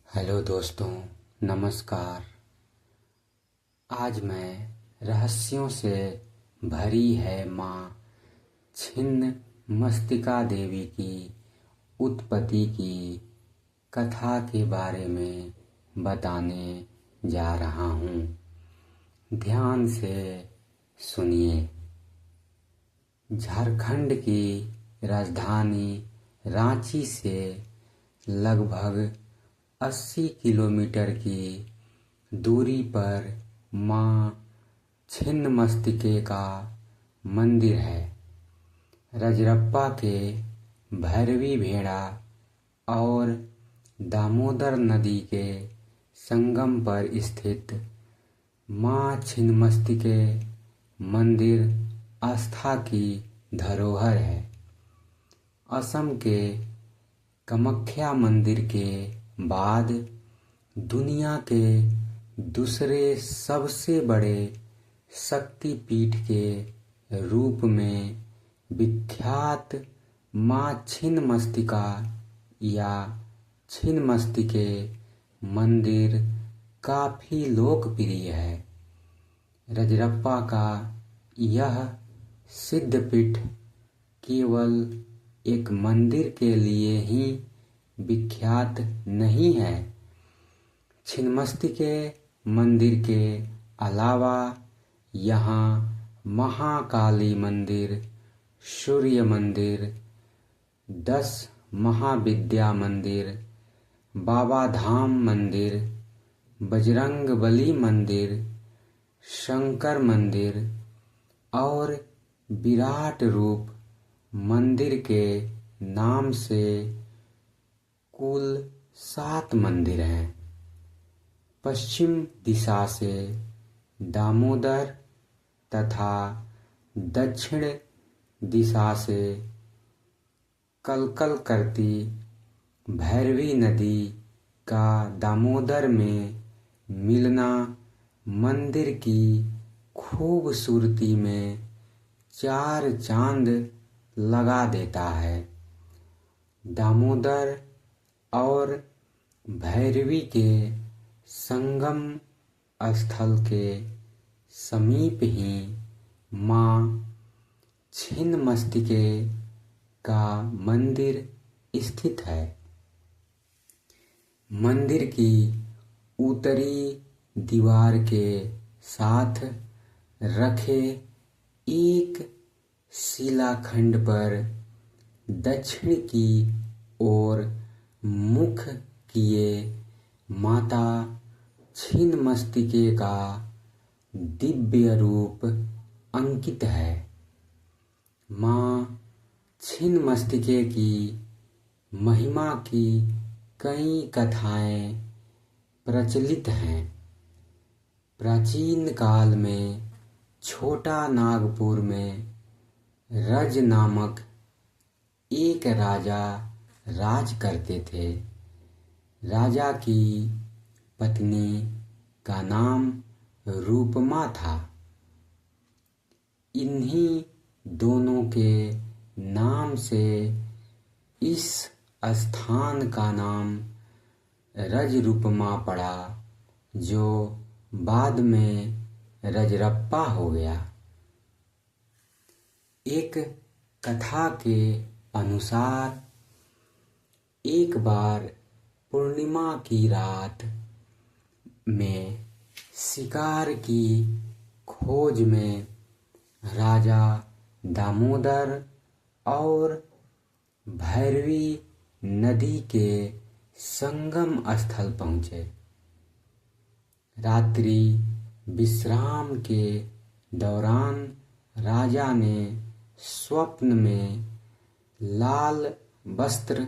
Hello दोस्तों, नमस्कार। आज मैं रहस्यों से भरी है माँ छिन्न मस्तिका देवी की उत्पत्ति की कथा के बारे में बताने जा रहा हूँ। ध्यान से सुनिए। झारखंड की राजधानी रांची से लगभग 80 किलोमीटर की दूरी पर माँ छिन्नमस्तिके का मंदिर है। रजरप्पा के भैरवी भेड़ा और दामोदर नदी के संगम पर स्थित माँ छिन्नमस्तिके मंदिर आस्था की धरोहर है। असम के कामाख्या मंदिर के बाद दुनिया के दूसरे सबसे बड़े शक्तिपीठ के रूप में विख्यात माँ छिन्नमस्तिका या छिन्नमस्तिके मंदिर काफी लोकप्रिय है। रजरप्पा का यह सिद्धपीठ केवल एक मंदिर के लिए ही विख्यात नहीं है। छिन्नमस्तिके मंदिर के अलावा यहाँ महाकाली मंदिर, सूर्य मंदिर, 10 महाविद्या मंदिर, बाबा धाम मंदिर, बजरंगबली मंदिर, शंकर मंदिर और विराट रूप मंदिर के नाम से कुल 7 मंदिर हैं। पश्चिम दिशा से दामोदर तथा दक्षिण दिशा से कलकल करती भैरवी नदी का दामोदर में मिलना मंदिर की खूबसूरती में 4 चांद लगा देता है। दामोदर और भैरवी के संगम स्थल के समीप ही माँ छिन्नमस्तिके का मंदिर स्थित है। मंदिर की उत्तरी दीवार के साथ रखे एक शिलाखंड पर दक्षिण की ओर मुख किए माता छिन्नमस्तिके का दिव्य रूप अंकित है। माँ छिन्नमस्तिके की महिमा की कई कथाएं प्रचलित हैं। प्राचीन काल में छोटा नागपुर में रज नामक एक राजा राज करते थे। राजा की पत्नी का नाम रूपमा था। इन्हीं दोनों के नाम से इस स्थान का नाम रजरूपमा पड़ा, जो बाद में रजरप्पा हो गया। एक कथा के अनुसार एक बार पूर्णिमा की रात में शिकार की खोज में राजा दामोदर और भैरवी नदी के संगम स्थल पहुँचे। रात्रि विश्राम के दौरान राजा ने स्वप्न में लाल वस्त्र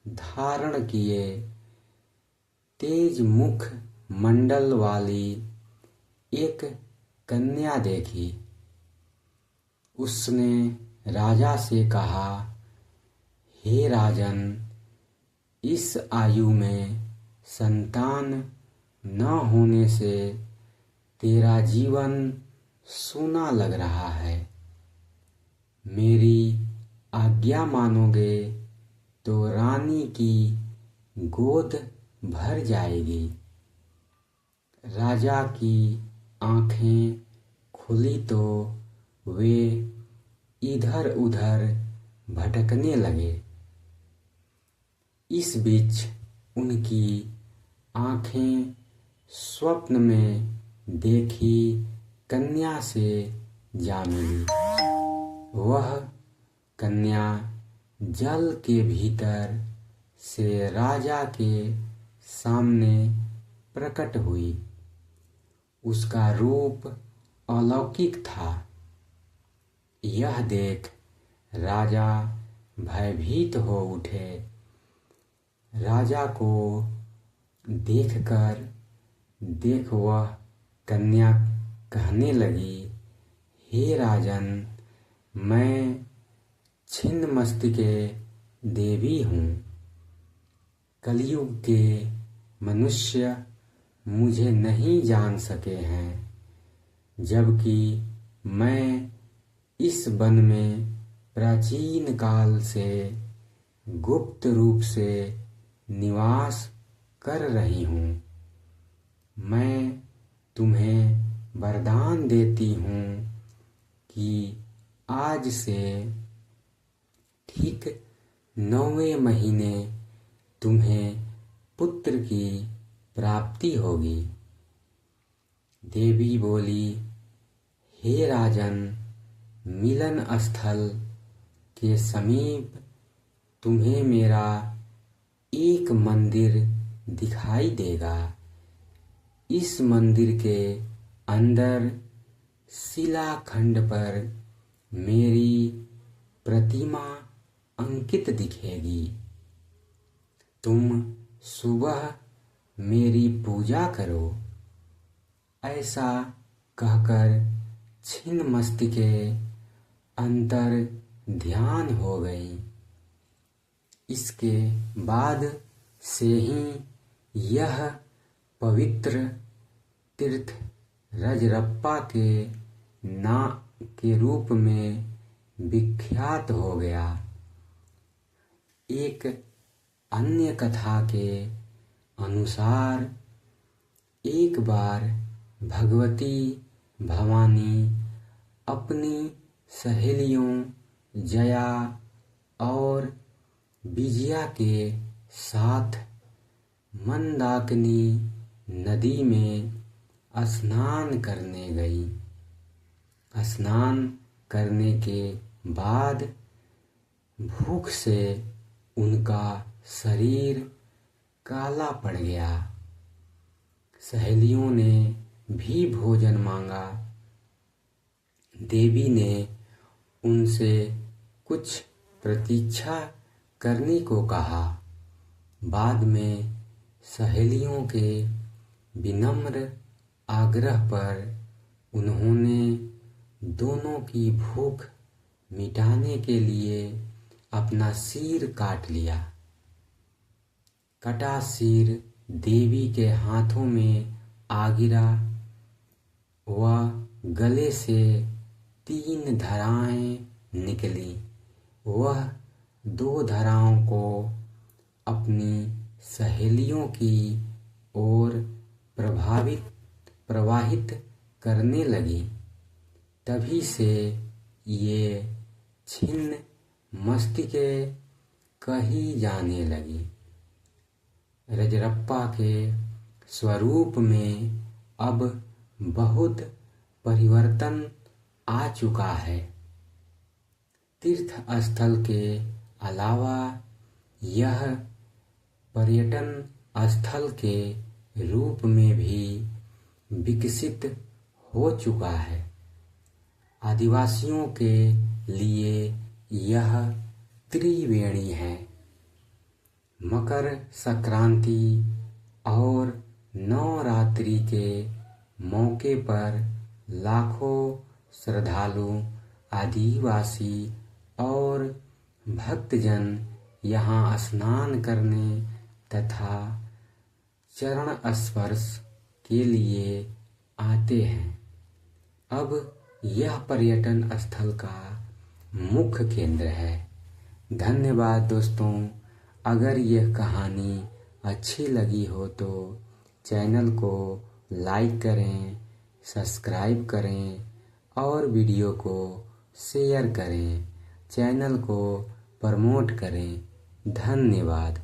धारण किए तेज मुख मंडल वाली एक कन्या देखी। उसने राजा से कहा, हे राजन, इस आयु में संतान न होने से तेरा जीवन सूना लग रहा है। मेरी आज्ञा मानोगे तो रानी की गोद भर जाएगी। राजा की आंखें खुली तो वे इधर उधर भटकने लगे। इस बीच उनकी आंखें स्वप्न में देखी कन्या से जा मिली। वह कन्या जल के भीतर से राजा के सामने प्रकट हुई। उसका रूप अलौकिक था। यह देख राजा भयभीत हो उठे। राजा को देखकर वह कन्या कहने लगी, हे राजन, मैं छिन्नमस्तिके देवी हूँ। कलयुग के मनुष्य मुझे नहीं जान सके हैं, जबकि मैं इस वन में प्राचीन काल से गुप्त रूप से निवास कर रही हूँ। मैं तुम्हें वरदान देती हूँ कि आज से ठीक 9वें महीने तुम्हें पुत्र की प्राप्ति होगी। देवी बोली, हे राजन, मिलन स्थल के समीप तुम्हें मेरा एक मंदिर दिखाई देगा। इस मंदिर के अंदर शिलाखंड पर मेरी प्रतिमा अंकित दिखेगी। तुम सुबह मेरी पूजा करो। ऐसा कहकर छिन्नमस्तिके अंतर ध्यान हो गई। इसके बाद से ही यह पवित्र तीर्थ रजरप्पा के रूप में विख्यात हो गया। एक अन्य कथा के अनुसार एक बार भगवती भवानी अपनी सहेलियों जया और विजया के साथ मंदाकिनी नदी में स्नान करने गई। स्नान करने के बाद भूख से उनका शरीर काला पड़ गया। सहेलियों ने भी भोजन मांगा। देवी ने उनसे कुछ प्रतीक्षा करने को कहा। बाद में सहेलियों के विनम्र आग्रह पर उन्होंने दोनों की भूख मिटाने के लिए अपना सिर काट लिया। कटा सिर देवी के हाथों में आ गिरा। वह गले से 3 धाराएं निकली। वह 2 धाराओं को अपनी सहेलियों की ओर प्रवाहित करने लगी। तभी से ये छिन्न मस्तिके कही जाने लगी। रजरप्पा के स्वरूप में अब बहुत परिवर्तन आ चुका है। तीर्थ स्थल के अलावा यह पर्यटन स्थल के रूप में भी विकसित हो चुका है। आदिवासियों के लिए यह त्रिवेणी है। मकर संक्रांति और नवरात्रि के मौके पर लाखों श्रद्धालु, आदिवासी और भक्तजन यहाँ स्नान करने तथा चरण स्पर्श के लिए आते हैं। अब यह पर्यटन स्थल का मुख्य केंद्र है। धन्यवाद दोस्तों। अगर यह कहानी अच्छी लगी हो तो चैनल को लाइक करें, सब्सक्राइब करें और वीडियो को शेयर करें, चैनल को प्रमोट करें। धन्यवाद।